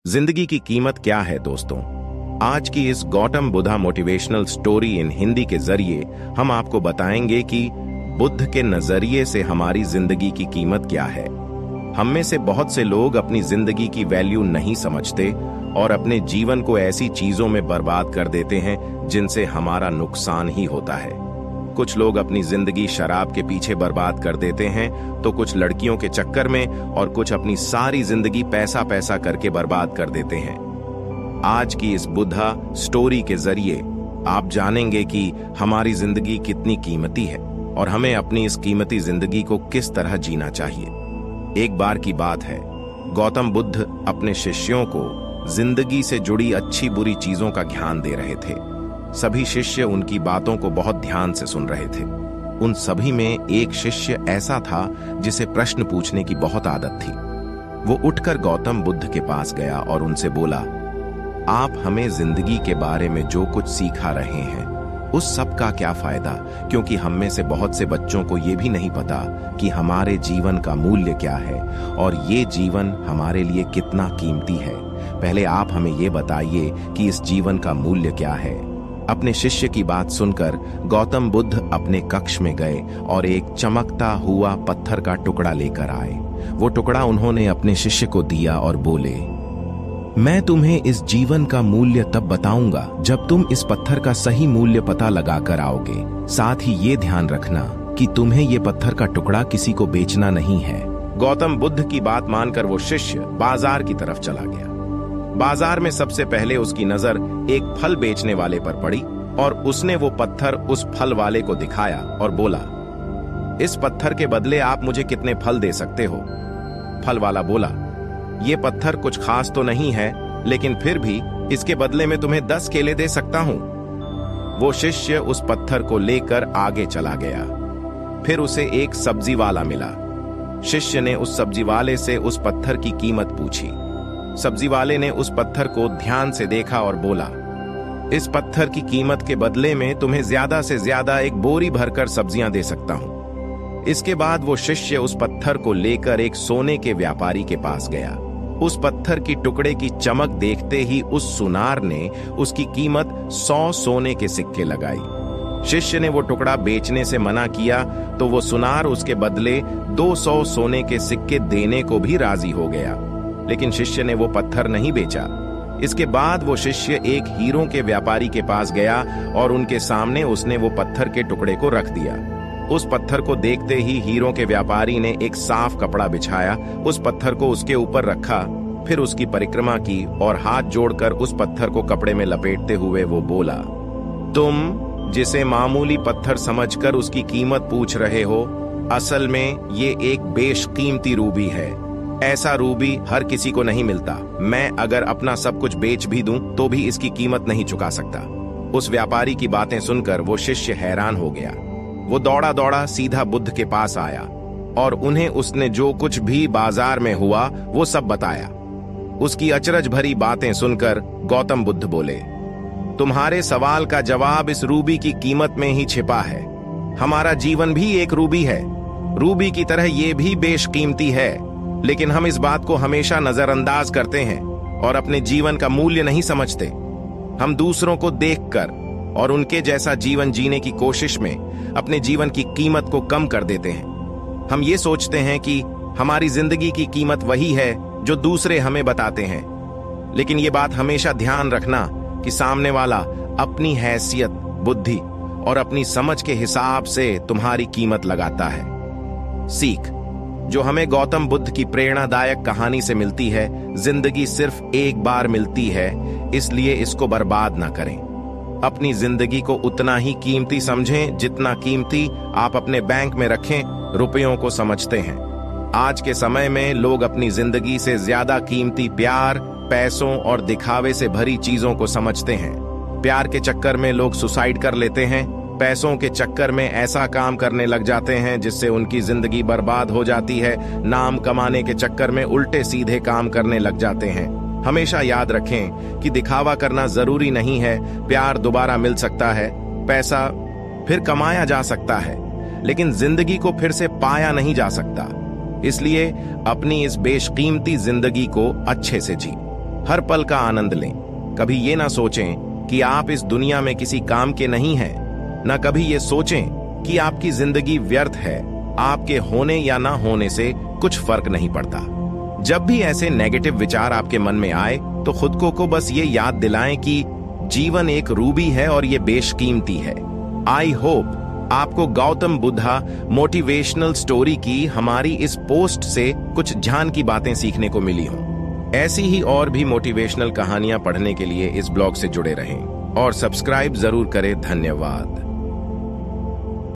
जिंदगी की कीमत क्या है दोस्तों। आज की इस Gautam Buddha motivational story in Hindi के जरिए हम आपको बताएंगे कि बुद्ध के नजरिए से हमारी जिंदगी की कीमत क्या है। हम में से बहुत से लोग अपनी जिंदगी की वैल्यू नहीं समझते और अपने जीवन को ऐसी चीजों में बर्बाद कर देते हैं जिनसे हमारा नुकसान ही होता है। कुछ लोग अपनी जिंदगी शराब के पीछे बर्बाद कर देते हैं तो कुछ लड़कियों के चक्कर में और कुछ अपनी सारी जिंदगी पैसा पैसा करके बर्बाद कर देते हैं। आज की इस बुद्धा स्टोरी के जरिए आप जानेंगे कि हमारी जिंदगी कितनी कीमती है और हमें अपनी इस कीमती जिंदगी को किस तरह जीना चाहिए। एक बार की बात है, गौतम बुद्ध अपने शिष्यों को जिंदगी से जुड़ी अच्छी बुरी चीजों का ज्ञान दे रहे थे। सभी शिष्य उनकी बातों को बहुत ध्यान से सुन रहे थे। उन सभी में एक शिष्य ऐसा था जिसे प्रश्न पूछने की बहुत आदत थी। वो उठकर गौतम बुद्ध के पास गया और उनसे बोला, आप हमें जिंदगी के बारे में जो कुछ सिखा रहे हैं उस सब का क्या फायदा, क्योंकि हम में से बहुत से बच्चों को ये भी नहीं पता कि हमारे जीवन का मूल्य क्या है और ये जीवन हमारे लिए कितना कीमती है। पहले आप हमें ये बताइए कि इस जीवन का मूल्य क्या है। अपने शिष्य की बात सुनकर गौतम बुद्ध अपने कक्ष में गए और एक चमकता हुआ पत्थर का टुकड़ा लेकर आए। वो टुकड़ा उन्होंने अपने शिष्य को दिया और बोले, मैं तुम्हें इस जीवन का मूल्य तब बताऊंगा जब तुम इस पत्थर का सही मूल्य पता लगाकर आओगे। साथ ही ये ध्यान रखना कि तुम्हें ये पत्थर का टुकड़ा किसी को बेचना नहीं है। गौतम बुद्ध की बात मानकर वो शिष्य बाजार की तरफ चला गया। बाजार में सबसे पहले उसकी नजर एक फल बेचने वाले पर पड़ी और उसने वो पत्थर उस फल वाले को दिखाया और बोला, इस पत्थर के बदले आप मुझे कितने फल दे सकते हो। फल वाला बोला, ये पत्थर कुछ खास तो नहीं है, लेकिन फिर भी इसके बदले में तुम्हें 10 केले दे सकता हूं। वो शिष्य उस पत्थर को लेकर आगे चला गया। फिर उसे एक सब्जी वाला मिला। शिष्य ने उस सब्जी वाले से उस पत्थर की कीमत पूछी। सब्जी वाले ने उस पत्थर को ध्यान से देखा और बोला, इस पत्थर की कीमत के बदले में तुम्हें ज्यादा से ज्यादा एक बोरी भरकर सब्जियां दे सकता हूं। इसके बाद वो शिष्य उस पत्थर को लेकर एक सोने के व्यापारी के पास गया। उस पत्थर की टुकड़े की चमक देखते ही उस सुनार ने उसकी कीमत 100 सोने के सिक्के लगाई। शिष्य ने वो टुकड़ा बेचने से मना किया तो वो सुनार उसके बदले 200 सोने के सिक्के देने को भी राजी हो गया, लेकिन शिष्य ने वो पत्थर नहीं बेचा। इसके बाद वो शिष्य एक हीरों के व्यापारी के पास गया और उनके सामने उसने वो पत्थर के टुकड़े को रख दिया। उस पत्थर को देखते ही हीरों के व्यापारी ने एक साफ कपड़ा बिछाया, उस पत्थर को उसके ऊपर रखा, फिर उसकी परिक्रमा की और हाथ जोड़कर उस पत्थर को कपड़े में लपेटते हुए वो बोला, तुम जिसे मामूली पत्थर समझकर उसकी कीमत पूछ रहे हो, असल में ये एक बेशकीमती रूबी है। ऐसा रूबी हर किसी को नहीं मिलता। मैं अगर अपना सब कुछ बेच भी दूं तो भी इसकी कीमत नहीं चुका सकता। उस व्यापारी की बातें सुनकर वो शिष्य हैरान हो गया। वो दौड़ा दौड़ा सीधा बुद्ध के पास आया और उन्हें उसने जो कुछ भी बाजार में हुआ वो सब बताया। उसकी अचरज भरी बातें सुनकर गौतम बुद्ध बोले, तुम्हारे सवाल का जवाब इस रूबी की कीमत में ही छिपा है। हमारा जीवन भी एक रूबी है। रूबी की तरह ये भी बेशकीमती है, लेकिन हम इस बात को हमेशा नजरअंदाज करते हैं और अपने जीवन का मूल्य नहीं समझते। हम दूसरों को देखकर और उनके जैसा जीवन जीने की कोशिश में अपने जीवन की कीमत को कम कर देते हैं। हम ये सोचते हैं कि हमारी जिंदगी की कीमत वही है जो दूसरे हमें बताते हैं, लेकिन ये बात हमेशा ध्यान रखना कि सामने वाला अपनी हैसियत, बुद्धि और अपनी समझ के हिसाब से तुम्हारी कीमत लगाता है। सीख जो हमें गौतम बुद्ध की प्रेरणादायक कहानी से मिलती है, जिंदगी सिर्फ एक बार मिलती है, इसलिए इसको बर्बाद ना करें। अपनी जिंदगी को उतना ही कीमती समझें जितना कीमती आप अपने बैंक में रखें रुपयों को समझते हैं। आज के समय में लोग अपनी जिंदगी से ज्यादा कीमती प्यार, पैसों और दिखावे से भरी चीजों को समझते हैं। प्यार के चक्कर में लोग सुसाइड कर लेते हैं, पैसों के चक्कर में ऐसा काम करने लग जाते हैं जिससे उनकी जिंदगी बर्बाद हो जाती है, नाम कमाने के चक्कर में उल्टे सीधे काम करने लग जाते हैं। हमेशा याद रखें कि दिखावा करना जरूरी नहीं है। प्यार दोबारा मिल सकता है, पैसा फिर कमाया जा सकता है, लेकिन जिंदगी को फिर से पाया नहीं जा सकता। इसलिए अपनी इस बेशकीमती जिंदगी को अच्छे से जी। हर पल का आनंद लें। कभी ये ना सोचें कि आप इस दुनिया में किसी काम के नहीं हैं, ना कभी ये सोचें कि आपकी जिंदगी व्यर्थ है। आपके होने या ना होने से कुछ फर्क नहीं पड़ता। जब भी ऐसे नेगेटिव विचार आपके मन में आए तो खुद को बस ये याद दिलाएं कि जीवन एक रूबी है और ये बेशकीमती है। आई होप आपको गौतम बुद्धा मोटिवेशनल स्टोरी की हमारी इस पोस्ट से कुछ जान की बातें सीखने को मिली हों। ऐसी ही और भी मोटिवेशनल कहानियां पढ़ने के लिए इस ब्लॉग से जुड़े रहें और सब्सक्राइब जरूर करें। धन्यवाद।